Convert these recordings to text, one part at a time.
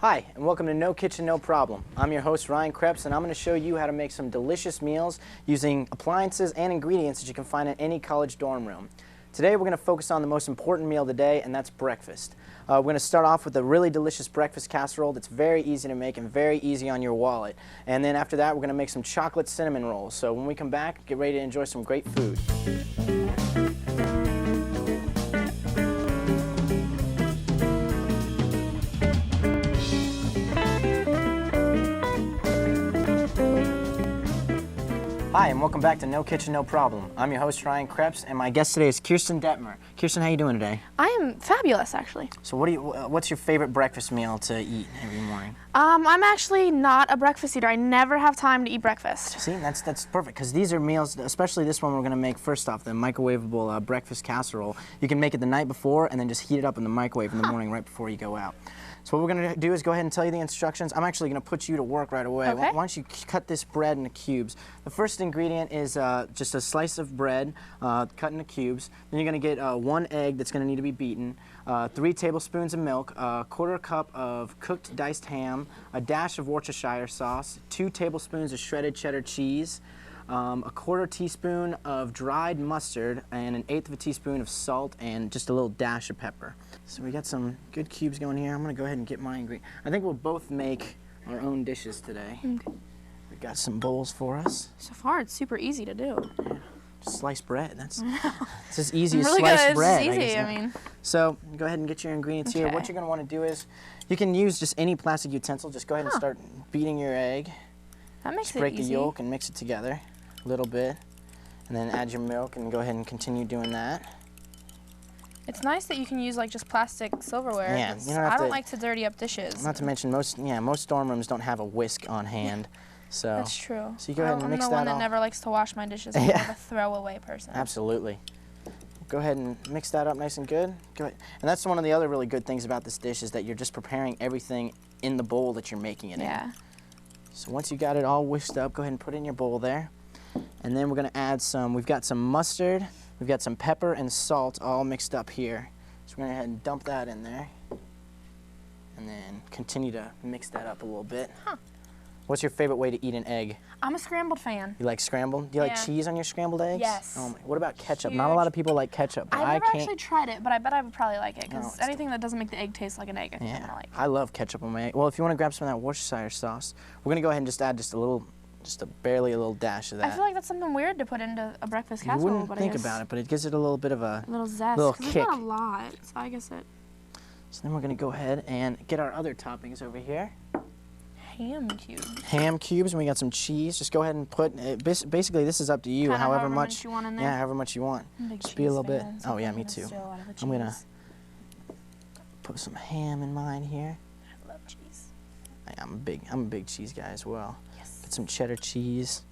Hi, and welcome to No Kitchen, No Problem. I'm your host, Ryan Krebs, and I'm going to show you how to make some delicious meals using appliances and ingredients that you can find in any college dorm room. Today, we're going to focus on the most important meal of the day, and that's breakfast. We're going to start off with a really delicious breakfast casserole that's very easy to make and very easy on your wallet. And then after that, we're going to make some chocolate cinnamon rolls. So when we come back, get ready to enjoy some great food. Hi, and welcome back to No Kitchen, No Problem. I'm your host, Ryan Krebs, and my guest today is Kirsten Detmer. Kirsten, how you doing today? I am fabulous, actually. So what's your favorite breakfast meal to eat every morning? I'm actually not a breakfast eater. I never have time to eat breakfast. See, that's perfect, because these are meals, especially this one we're going to make first off, the microwavable breakfast casserole. You can make it the night before and then just heat it up in the microwave in the morning right before you go out. So what we're going to do is go ahead and tell you the instructions. I'm actually going to put you to work right away. Okay. Why don't you cut this bread into cubes. The first ingredient is just a slice of bread cut into cubes. Then you're going to get 1 egg that's going to need to be beaten, 3 tablespoons of milk, a 1/4 cup of cooked diced ham, a dash of Worcestershire sauce, 2 tablespoons of shredded cheddar cheese, a 1/4 teaspoon of dried mustard, and 1/8 of a teaspoon of salt, and just a little dash of pepper. So we got some good cubes going here. I'm going to go ahead and get my ingredient. I think we'll both make our own dishes today. Okay. We've got some bowls for us. So far, it's super easy to do. Yeah. Just slice bread. It's as easy as Really sliced good. bread. It's easy, I guess. I mean. So go ahead and get your ingredients here. Okay. What you're going to want to do is, you can use just any plastic utensil. Just go ahead and start beating your egg. That makes Just it break easy. the yolk and mix it together a little bit, and then add your milk and go ahead and continue doing that. It's nice that you can use like just plastic silverware. Yeah, you don't have I don't to- like to dirty up dishes. Not to mention most dorm rooms don't have a whisk on hand, so That's true. So you go ahead and mix I'm that the one that all. never likes to wash my dishes. I'm more of a throwaway person. Absolutely. Go ahead and mix that up nice and good. Go ahead. And that's one of the other really good things about this dish is that you're just preparing everything in the bowl that you're making it Yeah. in. So once you got it all whisked up, go ahead and put it in your bowl there. And then we're going to add we've got some mustard, we've got some pepper and salt all mixed up here. So we're going to go ahead and dump that in there. And then continue to mix that up a little bit. Huh. What's your favorite way to eat an egg? I'm a scrambled fan. You like scrambled? Do you like Yeah. cheese on your scrambled eggs? Yes. Oh my, what about ketchup? Not a lot of people like ketchup, but I've I never can't. actually tried it, but I bet I would probably like it No, because it's anything that doesn't make the egg taste like an egg, I think I'm Yeah, gonna like. I love ketchup on my egg. Well, if you want to grab some of that Worcestershire sauce, we're going to go ahead and just add barely a little dash of that. I feel like that's something weird to put into a breakfast You casserole, wouldn't but think I guess about it, but it gives it a little bit of a little zest. little 'cause kick. There's not a lot, so I guess it. So then we're going to go ahead and get our other toppings over here. Ham cubes. Ham cubes, and we got some cheese. Just go ahead and put, basically this is up to you, Kinda however much you want in there. Yeah, however much you want. I'm a big Just be a cheese little bit. fan, so Oh yeah, I'm me gonna too. steal a lot of the I'm going to cheese. put some ham in mine here. I love cheese. I'm a big cheese guy as well. Yes. Get some cheddar cheese.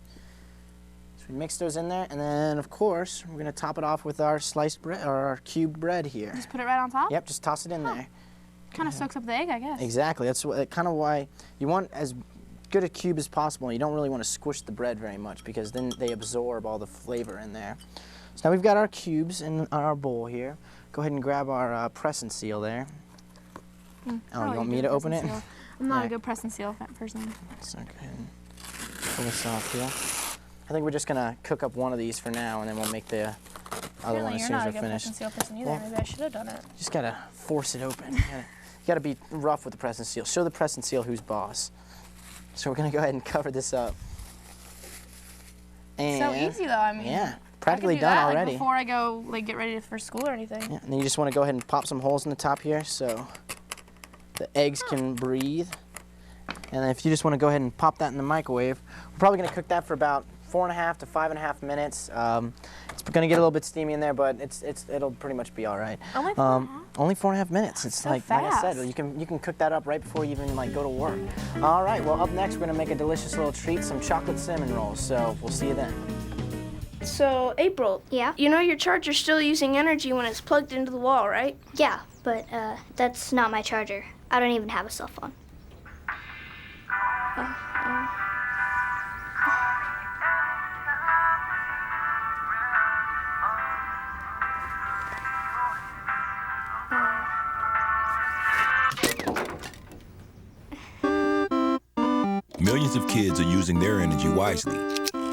So we mix those in there, and then of course we're gonna top it off with our sliced bread or our cubed bread here. Just put it right on top? Yep, just toss it in there. Kind of soaks up the egg, I guess. Exactly. That's kind of why you want as good a cube as possible. You don't really want to squish the bread very much because then they absorb all the flavor in there. So now we've got our cubes in our bowl here. Go ahead and grab our press and seal there. Oh, you want me to open it? I'm not Yeah. a good press and seal person. So go ahead and pull this off here. I think we're just gonna cook up one of these for now, and then we'll make the other one Apparently as you're soon as not we're a good press finished. and seal person either. Well- Maybe I should have done it. Just gotta force it open. You gotta be rough with the press and seal. Show the press and seal who's boss. So we're gonna go ahead and cover this up. And So easy though, I mean. yeah, I practically could do done that, already. Like, before I go get ready for school or anything. Yeah, and then you just want to go ahead and pop some holes in the top here so the eggs can breathe. And then if you just want to go ahead and pop that in the microwave, we're probably going to cook that for about 4.5 to 5.5 minutes. It's going to get a little bit steamy in there, but it'll pretty much be all right. Only 4.5? Only 4.5 minutes. It's So like I said, fast. you can cook that up right before you even go to work. All right. Well, up next we're going to make a delicious little treat, some chocolate cinnamon rolls. So we'll see you then. So, April. Yeah? You know your charger's still using energy when it's plugged into the wall, right? Yeah, but that's not my charger. I don't even have a cell phone. Millions of kids are using their energy wisely.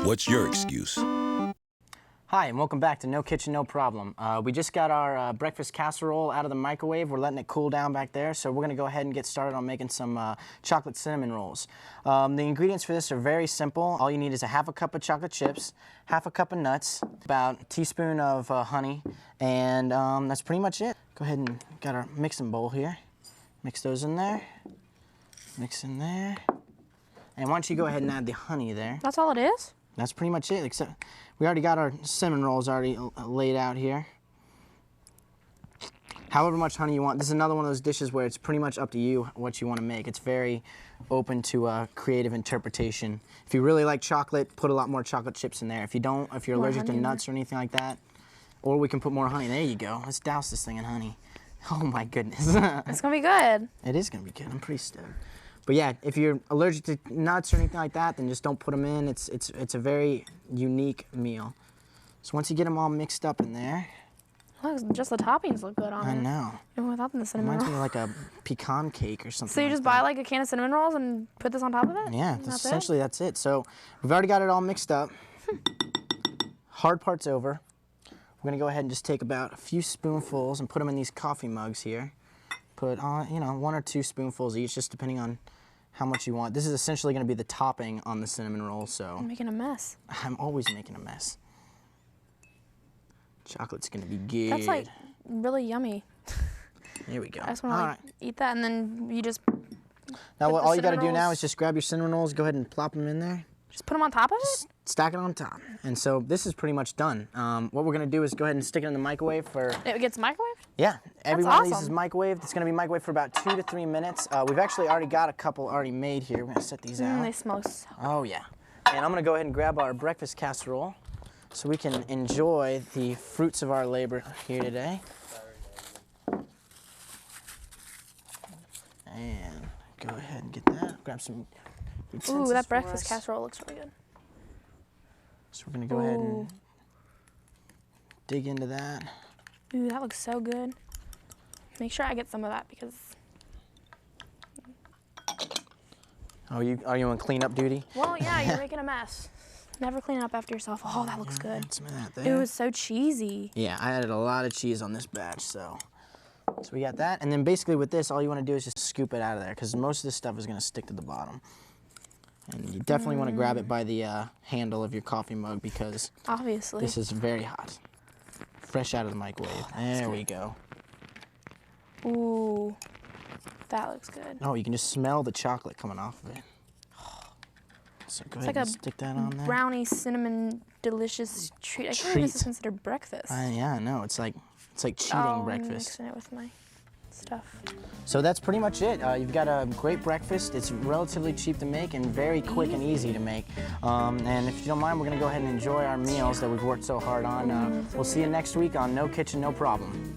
What's your excuse? Hi, and welcome back to No Kitchen, No Problem. We just got our breakfast casserole out of the microwave. We're letting it cool down back there, so we're gonna go ahead and get started on making some chocolate cinnamon rolls. The ingredients for this are very simple. All you need is a half a cup of chocolate chips, half a cup of nuts, about a teaspoon of honey, and that's pretty much it. Go ahead and got our mixing bowl here. Mix those in there, mix in there. And why don't you go ahead and add the honey there. That's all it is? That's pretty much it, except we already got our cinnamon rolls already laid out here. However much honey you want. This is another one of those dishes where it's pretty much up to you what you want to make. It's very open to creative interpretation. If you really like chocolate, put a lot more chocolate chips in there. If you don't, if you're allergic to nuts or anything like that, or we can put more honey. There you go. Let's douse this thing in honey. Oh my goodness. It's gonna be good. It is gonna be good. I'm pretty stoked. But yeah, if you're allergic to nuts or anything like that, then just don't put them in. It's a very unique meal. So once you get them all mixed up in there. Look, just the toppings look good on it. I know. Even without the cinnamon Reminds me roll. of like a pecan cake or something. So you like just that. buy like a can of cinnamon rolls and put this on top of it? Yeah, That's essentially that's it. So we've already got it all mixed up. Hard part's over. We're gonna go ahead and just take about a few spoonfuls and put them in these coffee mugs here. Put on, 1 or 2 spoonfuls each, just depending on how much you want. This is essentially gonna be the topping on the cinnamon roll, so. I'm making a mess. I'm always making a mess. Chocolate's gonna be good. That's like really yummy. Here we go. I just want to eat that, and then you just Now put the all you gotta cinnamon do now rolls- is just grab your cinnamon rolls, go ahead and plop them in there. just put them on top of it. Stack it on top. And so this is pretty much done. What we're gonna do is go ahead and stick it in the microwave for, It gets microwaved. yeah, every one of these is awesome. microwaved. It's gonna be microwaved for about 2 to 3 minutes. We've actually already got a couple already made here. We're gonna set these out. They smell so. Oh yeah. And I'm gonna go ahead and grab our breakfast casserole so we can enjoy the fruits of our labor here today. And go ahead and get that. Grab some utensils Ooh, that for breakfast us. casserole looks really good. So we're gonna go ahead Ooh. and dig into that. Ooh, that looks so good. Make sure I get some of that because. Oh, are you on cleanup duty? Well, yeah, you're making a mess. Never clean up after yourself. Oh, that looks good. Add some of that It there. was so cheesy. Yeah, I added a lot of cheese on this batch, so we got that. And then basically with this, all you want to do is just scoop it out of there because most of this stuff is going to stick to the bottom. And you definitely want to grab it by the handle of your coffee mug because Obviously. this is very hot. Fresh out of the microwave. There we go. Ooh, that looks good. Oh, you can just smell the chocolate coming off of it. So go ahead like and a stick that on there. Brownie cinnamon delicious treat. I can't believe this is considered breakfast. Yeah, I know. It's like cheating I'm breakfast. mixing it with my stuff. So that's pretty much it. You've got a great breakfast. It's relatively cheap to make and very quick and easy to make. And if you don't mind, we're going to go ahead and enjoy our meals that we've worked so hard on. We'll see you next week on No Kitchen, No Problem.